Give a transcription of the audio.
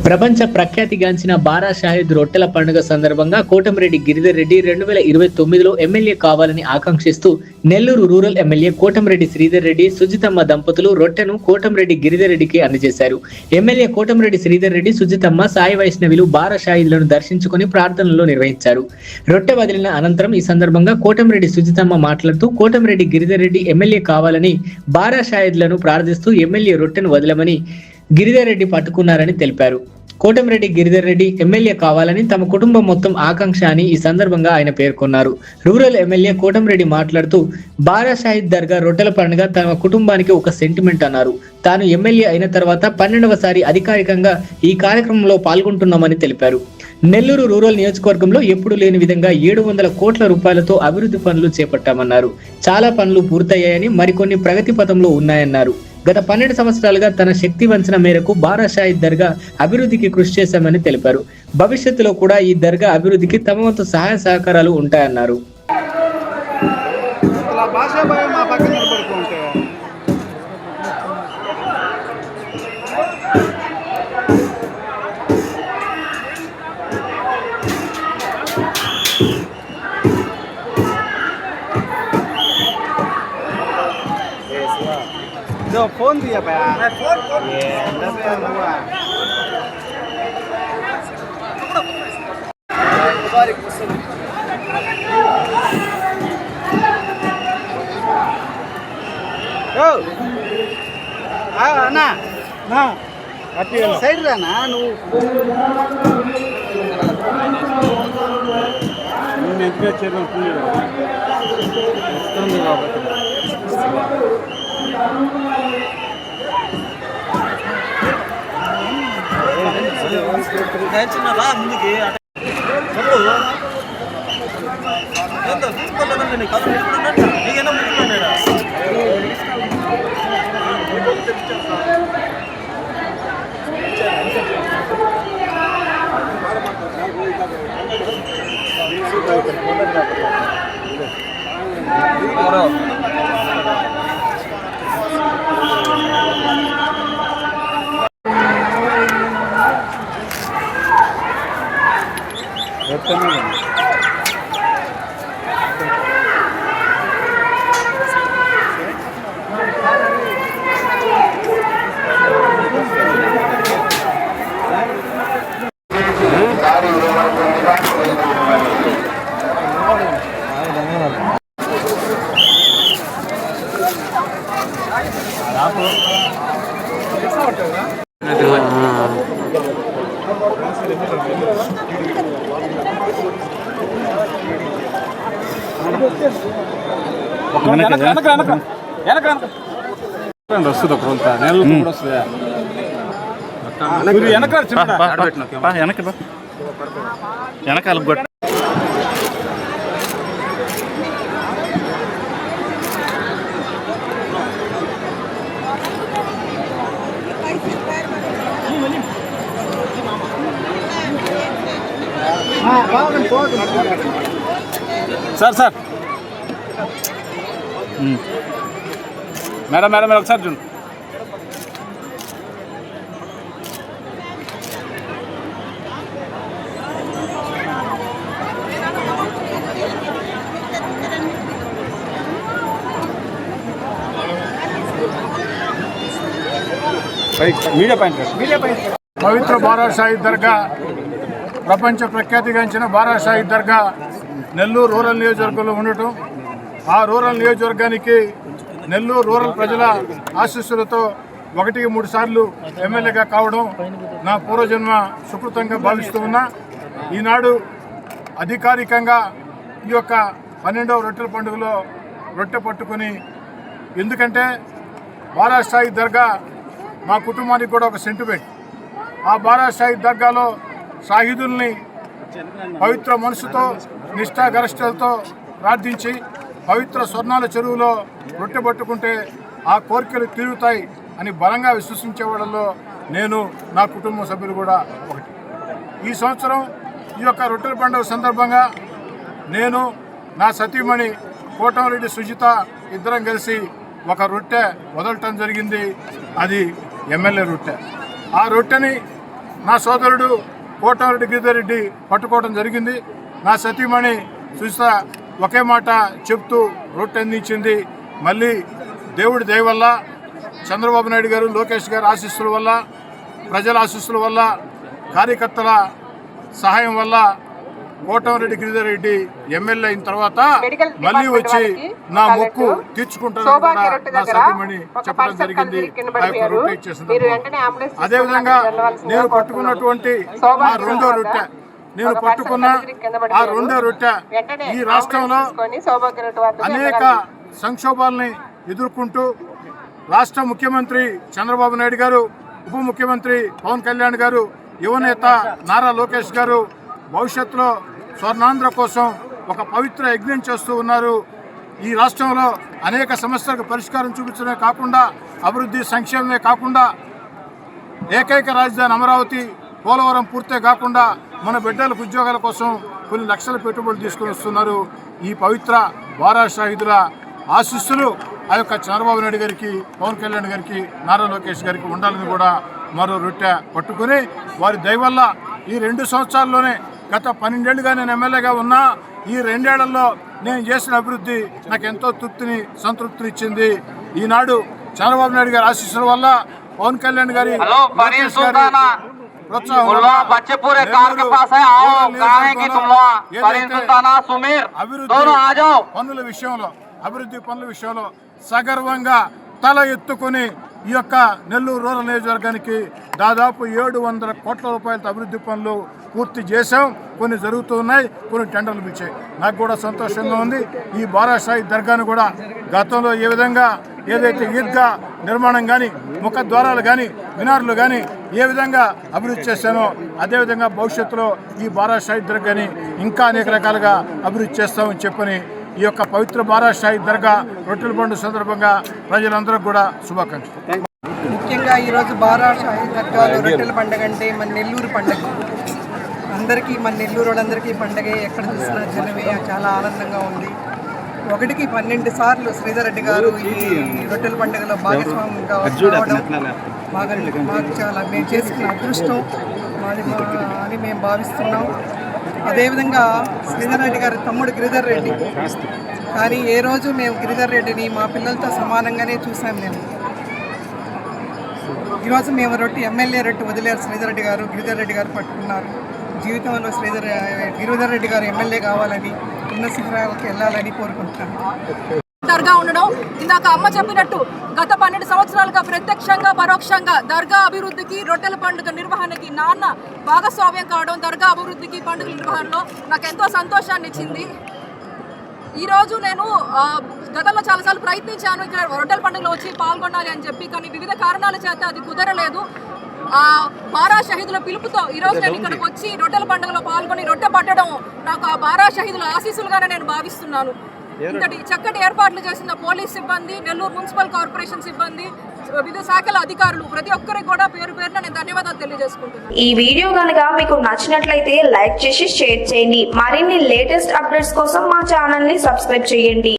ప్రపంచ ప్రఖ్యాతిగాంచిన బారా షాహిద్ రొట్టెల పండుగ సందర్భంగా కోటమిరెడ్డి గిరిధర్ రెడ్డి 2029లో ఎమ్మెల్యే కావాలని ఆకాంక్షిస్తూ నెల్లూరు రూరల్ ఎమ్మెల్యే కోటమిరెడ్డి శ్రీధర్ రెడ్డి, సుజితమ్మ దంపతులు రొట్టెను కోటమిరెడ్డి గిరిధర్ రెడ్డికి అందజేశారు. ఎమ్మెల్యే కోటమిరెడ్డి శ్రీధర్ రెడ్డి, సుజితమ్మ, సాయి వైష్ణవిలు బారా షాహిద్లను దర్శించుకుని ప్రార్థనలు నిర్వహించారు. రొట్టె వదిలిన అనంతరం ఈ సందర్భంగా కోటమిరెడ్డి సుజితమ్మ మాట్లాడుతూ కోటమిరెడ్డి గిరిధర్ రెడ్డి ఎమ్మెల్యే కావాలని బారా షాహిద్లను ప్రార్థిస్తూ ఎమ్మెల్యే రొట్టెను వదలమని గిరిధర్ రెడ్డి పట్టుకున్నారని తెలిపారు. కోటమిరెడ్డి గిరిధర్ రెడ్డి ఎమ్మెల్యే కావాలని తమ కుటుంబం మొత్తం ఆకాంక్ష అని ఈ సందర్భంగా ఆయన పేర్కొన్నారు. రూరల్ ఎమ్మెల్యే కోటమిరెడ్డి మాట్లాడుతూ బారా షాహిద్ దర్గా రొట్టెల పండుగ తమ కుటుంబానికి ఒక సెంటిమెంట్ అన్నారు. తాను ఎమ్మెల్యే అయిన తర్వాత 12వసారి అధికారికంగా ఈ కార్యక్రమంలో పాల్గొంటున్నామని తెలిపారు. నెల్లూరు రూరల్ నియోజకవర్గంలో ఎప్పుడు లేని విధంగా 700 కోట్ల రూపాయలతో అభివృద్ధి పనులు చేపట్టామన్నారు. చాలా పనులు పూర్తయ్యాయని, మరికొన్ని ప్రగతి పథంలో ఉన్నాయన్నారు. గత 12 సంవత్సరాలుగా తన శక్తి వంచన మేరకు బారా షాహిద్ దర్గా అభివృద్ధికి కృషి చేశామని తెలిపారు. భవిష్యత్తులో కూడా ఈ దర్గా అభివృద్ధికి తమ వంతు సహాయ సహకారాలు ఉంటాయన్నారు. फोन दिया पाया फोन అన్నా సైడ్ రానా నువ్వు ఎంతగా చేరుకుంటుంది కాబట్టి ముందుకి తీసుకోలేదండి నీకైనా ముందుకున్నాడా వస్తుంది అప్పుడు నెలలు కూడా వస్తుంది వెనకాల సార్ మేడం ఒకసారి చూడండి. పవిత్ర బారా షాహిద్ దర్గా, ప్రపంచ ప్రఖ్యాతిగాంచిన బారా షాహిద్ దర్గా నెల్లూరు రూరల్ నియోజకవర్గంలో ఉండటం, ఆ రూరల్ నియోజకవర్గానికి నెల్లూరు రూరల్ ప్రజల ఆశీస్సులతో 1-3 సార్లు ఎమ్మెల్యేగా కావడం నా పూర్వజన్మ సుకృతంగా భావిస్తూ ఉన్నా. ఈనాడు అధికారికంగా ఈ యొక్క 12వ రొట్టెల పండుగలో రొట్టె పట్టుకొని, ఎందుకంటే బారా షాహిద్ దర్గా మా కుటుంబానికి కూడా ఒక సెంటిమెంట్. ఆ బారా షాహిద్ దర్గాలో షాహిదుల్ని పవిత్ర మనసుతో, నిష్ఠాగరిష్టలతో ప్రార్థించి పవిత్ర స్వర్ణాల చెరువులో రొట్టె పట్టుకుంటే ఆ కోరికలు తీరుతాయి అని బలంగా విశ్వసించే వాళ్ళలో నేను, నా కుటుంబ సభ్యులు కూడా ఒకటి. ఈ సంవత్సరం ఈ యొక్క రొట్టెల పండుగ సందర్భంగా నేను, నా సతీమణి కోటమిరెడ్డి సుజిత ఇద్దరం కలిసి ఒక రొట్టె వదలటం జరిగింది. అది ఎమ్మెల్యే రొట్టె. ఆ రొట్టెని నా సోదరుడు కోటమిరెడ్డి గిరిధర్ రెడ్డి పట్టుకోవడం జరిగింది. నా సతీమణి సుజిత ఒకే మాట చెప్తూ రొట్టె అందించింది. మళ్ళీ దేవుడి దయ వల్ల, చంద్రబాబు నాయుడు గారు, లోకేష్ గారి ఆశీస్సుల వల్ల, ప్రజల ఆశీస్సుల వల్ల, కార్యకర్తల సహాయం వల్ల కోటమిరెడ్డి గిరిధర్ రెడ్డి ఎమ్మెల్యే అయిన తర్వాత మళ్ళీ వచ్చి నా మొక్కు తీర్చుకుంటానని కూడా నా సతీమణి చెప్పడం జరిగింది. ఆ యొక్క రొట్టె ఇచ్చేసిన అదేవిధంగా నేను పట్టుకున్నటువంటి ఆ రెండో రొట్టె, నేను పట్టుకున్న ఆ రెండో రొట్టె ఈ రాష్ట్రంలో అనేక సంక్షోభాలని ఎదుర్కొంటూ రాష్ట్ర ముఖ్యమంత్రి చంద్రబాబు నాయుడు గారు, ఉప ముఖ్యమంత్రి పవన్ కళ్యాణ్ గారు, యువనేత నారా లోకేష్ గారు భవిష్యత్తులో స్వర్ణాంధ్ర కోసం ఒక పవిత్ర యజ్ఞం చేస్తూ ఉన్నారు. ఈ రాష్ట్రంలో అనేక సమస్యలకు పరిష్కారం చూపించడమే కాకుండా, అభివృద్ధి సంక్షేమమే కాకుండా, ఏకైక రాజధాని అమరావతి, పోలవరం పూర్తే కాకుండా మన బిడ్డలకు ఉద్యోగాల కోసం కొన్ని లక్షల పెట్టుబడులు తీసుకుని వస్తున్నారు. ఈ పవిత్ర వారా షాహిదుల ఆశీస్సులు ఆ యొక్క చంద్రబాబు నాయుడు గారికి, పవన్ కళ్యాణ్ గారికి, నారా లోకేష్ గారికి ఉండాలని కూడా మరో రొట్టె పట్టుకుని, వారి దయ వల్ల ఈ 2 సంవత్సరాల్లోనే, గత 12 ఏళ్ళుగా నేను ఎమ్మెల్యేగా ఉన్నా, ఈ 2 ఏళ్లలో నేను చేసిన అభివృద్ధి నాకు ఎంతో సంతృప్తిని ఇచ్చింది. ఈనాడు చంద్రబాబు నాయుడు గారి ఆశీస్సుల వల్ల, పవన్ కళ్యాణ్ గారి అభివృద్ధి పనుల విషయంలో సగర్వంగా తల ఎత్తుకుని ఈ యొక్క నెల్లూరు రూరల్ నియోజకవర్గానికి దాదాపు 700 కోట్ల రూపాయలతో అభివృద్ధి పనులు పూర్తి చేశాం. కొన్ని జరుగుతూ ఉన్నాయి, కొన్ని టెండర్లు పిలిచాయి. నాకు కూడా సంతోషంగా ఉంది. ఈ బారాషాహి దర్గాను కూడా గతంలో ఏ విధంగా ఏదైతే ఈద్గా నిర్మాణం కానీ, ముఖద్వారాలు కానీ, మినార్లు కానీ ఏ విధంగా అభివృద్ధి చేశానో అదేవిధంగా భవిష్యత్తులో ఈ బారాషాహి దర్గాని ఇంకా అనేక రకాలుగా అభివృద్ధి చేస్తామని చెప్పని ఈ యొక్క పవిత్ర బారాషాహి దర్గా రొట్టెల పండుగ సందర్భంగా ప్రజలందరూ కూడా శుభాకాంక్షలు. ముఖ్యంగా ఈరోజు బారాషాహి దర్గాలో రొట్టెల పండుగ అంటే మన నెల్లూరు పండుగ. అందరికీ, మన నెల్లూరు వాళ్ళందరికీ పండుగ. ఎక్కడ చూసినా జనమే, చాలా ఆనందంగా ఉంది. 1కి 12 సార్లు శ్రీధర్ రెడ్డి గారు ఈ రొట్టెల పండుగలో భాగస్వామ్యం కావడం మాకు చాలా, మేము చేసుకున్న అదృష్టం అని మేము భావిస్తున్నాం. అదేవిధంగా శ్రీధర్ రెడ్డి గారి తమ్ముడు గిరిధర్ రెడ్డి, కానీ ఏ రోజు మేము గిరిధర్ రెడ్డిని మా పిల్లలతో సమానంగానే చూసాం. మేము ఈరోజు మేము ఎమ్మెల్యే రొట్టె వదిలేరు. శ్రీధర్ రెడ్డి గారు, గిరిధర్ రెడ్డి గారు పట్టుకున్నారు. జీవితంలో గిరిధర్ రెడ్డి గారు ఎమ్మెల్యే కావాలని, ఉన్న శిఖరాలకు వెళ్ళాలని కోరుకుంటున్నాను. దర్గా ఉండడం, ఇందాక అమ్మ చెప్పినట్టు గత 12 సంవత్సరాలుగా ప్రత్యక్షంగా పరోక్షంగా దర్గా అభివృద్ధికి, రొట్టెల పండుగ నిర్వహణకి నాన్న భాగస్వామ్యం కావడం, దర్గా అభివృద్ధికి, పండుగల నిర్వహణలో నాకు ఎంతో సంతోషాన్ని ఇచ్చింది. ఈరోజు నేను గతంలో చాలాసార్లు ప్రయత్నించాను ఇక్కడ రొట్టెల పండుగలో వచ్చి పాల్గొనాలి అని చెప్పి, కానీ వివిధ కారణాల చేత అది కుదరలేదు. బారా షహీదుల పిలుపుతో ఈరోజు నేను ఇక్కడికి వచ్చి రొట్టెల పండుగలో పాల్గొని రొట్టె పట్టడం నాకు ఆ బారా షహీదుల ఆశీస్సులుగానే నేను భావిస్తున్నాను. ఇంతటి చక్కటి ఏర్పాట్లు చేసిన పోలీస్ సిబ్బంది, నెల్లూరు మున్సిపల్ కార్పొరేషన్ సిబ్బంది, వివిధ శాఖల అధికారులు ప్రతి ఒక్కరికి కూడా పేరు పేరున నేను ధన్యవాదాలు తెలియజేసుకుంటున్నాను. ఈ వీడియో కనుక మీకు నచ్చినట్లయితే లైక్ చేసి షేర్ చేయండి. మరిన్ని లేటెస్ట్ అప్డేట్స్ కోసం మా ఛానల్ ని సబ్స్క్రైబ్ చేయండి.